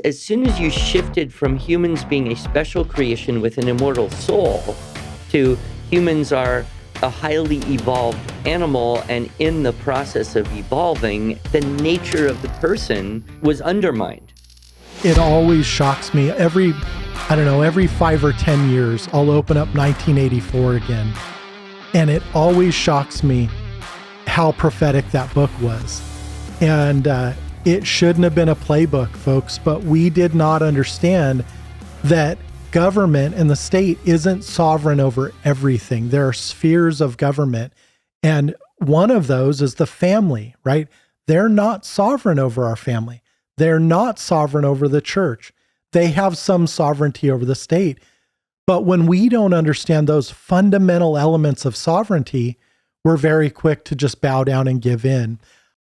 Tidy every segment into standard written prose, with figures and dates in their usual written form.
As soon as you shifted from humans being a special creation with an immortal soul to humans are a highly evolved animal, and in the process of evolving, the nature of the person was undermined. It always shocks me. Every 5 or 10 years, I'll open up 1984 again. And it always shocks me how prophetic that book was. And it shouldn't have been a playbook, folks, but we did not understand that government and the state isn't sovereign over everything. There are spheres of government, and one of those is the family, right? They're not sovereign over our family. They're not sovereign over the church. They have some sovereignty over the state. But when we don't understand those fundamental elements of sovereignty, we're very quick to just bow down and give in.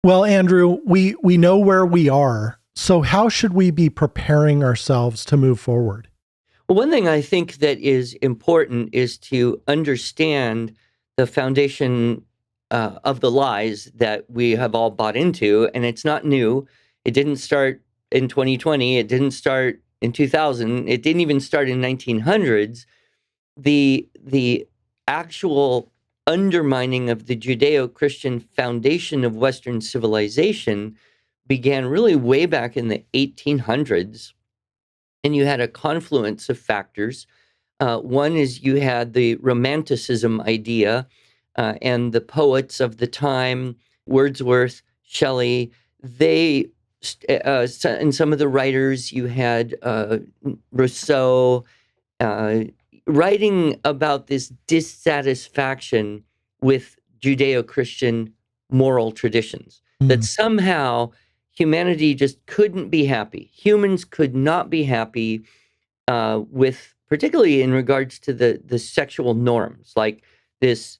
Well, Andrew, we know where we are. So how should we be preparing ourselves to move forward? Well, one thing I think that is important is to understand the foundation of the lies that we have all bought into, and it's not new. It didn't start in 2020. It didn't start in 2000. It didn't even start in 1900s. The actual undermining of the Judeo-Christian foundation of Western civilization began really way back in the 1800s. And you had a confluence of factors. One is you had the Romanticism idea and the poets of the time, Wordsworth, Shelley, and some of the writers, you had Rousseau, writing about this dissatisfaction with Judeo-Christian moral traditions, that somehow humanity just couldn't be happy. Humans could not be happy with, particularly in regards to the sexual norms, like this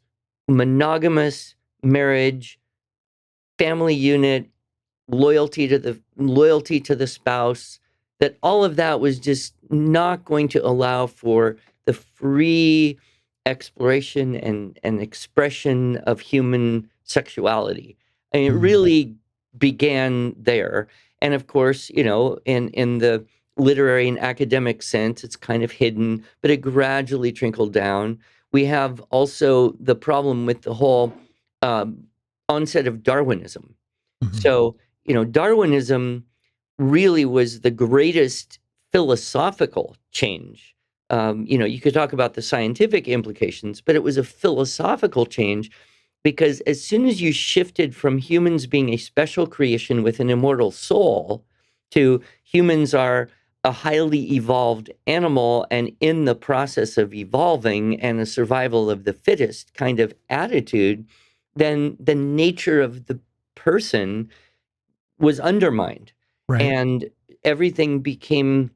monogamous marriage, family unit, loyalty to the spouse, that all of that was just not going to allow for the free exploration and expression of human sexuality. I mean, it really began there. And of course, in the literary and academic sense, it's kind of hidden, but it gradually trickled down. We have also the problem with the whole onset of Darwinism. So, Darwinism really was the greatest philosophical change. You could talk about the scientific implications, but it was a philosophical change because as soon as you shifted from humans being a special creation with an immortal soul to humans are a highly evolved animal and in the process of evolving and a survival of the fittest kind of attitude, then the nature of the person was undermined. Right. And everything became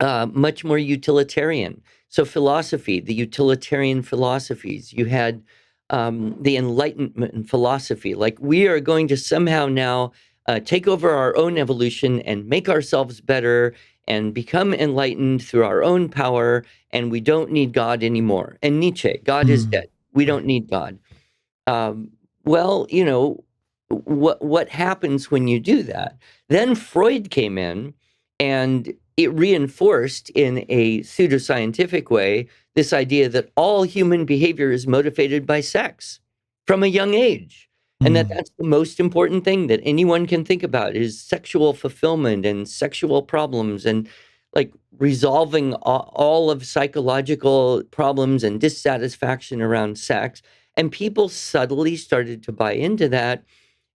much more utilitarian. So philosophy, the utilitarian philosophies, you had the Enlightenment philosophy, like we are going to somehow now take over our own evolution and make ourselves better and become enlightened through our own power, and we don't need God anymore. And Nietzsche, God is dead. We don't need God. Well, what happens when you do that? Then Freud came in, and it reinforced in a pseudoscientific way this idea that all human behavior is motivated by sex from a young age. And that's the most important thing that anyone can think about is sexual fulfillment and sexual problems and like resolving all of psychological problems and dissatisfaction around sex. And people subtly started to buy into that.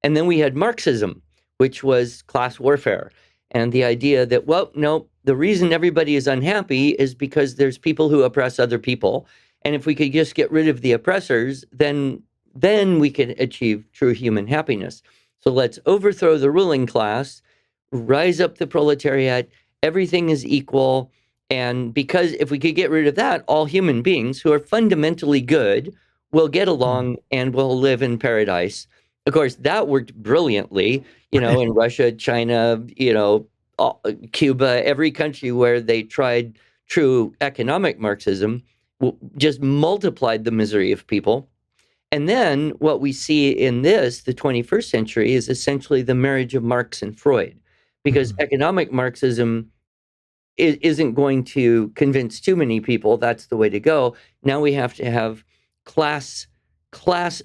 And then we had Marxism, which was class warfare. And the idea that, well, no, the reason everybody is unhappy is because there's people who oppress other people. And if we could just get rid of the oppressors, then we could achieve true human happiness. So let's overthrow the ruling class, rise up the proletariat, everything is equal. And because if we could get rid of that, all human beings who are fundamentally good will get along and will live in paradise. Of course, that worked brilliantly, in Russia, China, Cuba, every country where they tried true economic Marxism just multiplied the misery of people. And then what we see in the 21st century, is essentially the marriage of Marx and Freud, because economic Marxism isn't going to convince too many people that's the way to go. Now we have to have class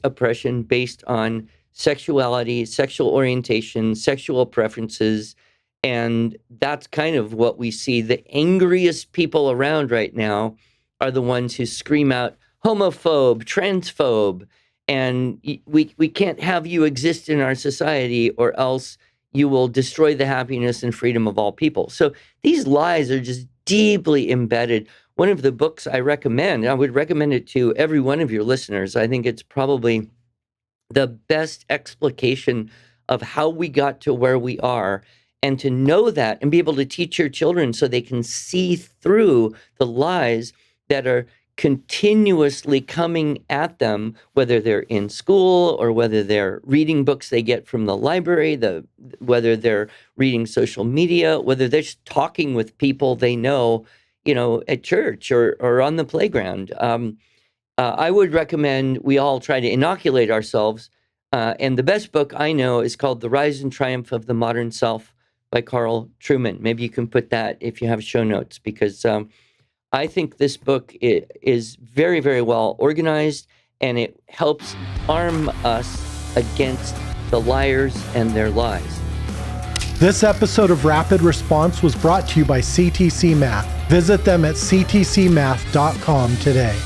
oppression based on sexuality, sexual orientation, sexual preferences, and that's kind of what we see. The angriest people around right now are the ones who scream out homophobe, transphobe, and we can't have you exist in our society or else you will destroy the happiness and freedom of all people. So these lies are just deeply embedded. One of the books I recommend, I would recommend it to every one of your listeners. I think it's probably the best explication of how we got to where we are. And to know that and be able to teach your children so they can see through the lies that are continuously coming at them, whether they're in school or whether they're reading books they get from the library, whether they're reading social media, whether they're just talking with people they know, at church or on the playground. I would recommend we all try to inoculate ourselves. And the best book I know is called The Rise and Triumph of the Modern Self by Carl Trueman. Maybe you can put that if you have show notes, because I think this book is very, very well organized, and it helps arm us against the liars and their lies. This episode of Rapid Response was brought to you by CTC Math. Visit them at ctcmath.com today.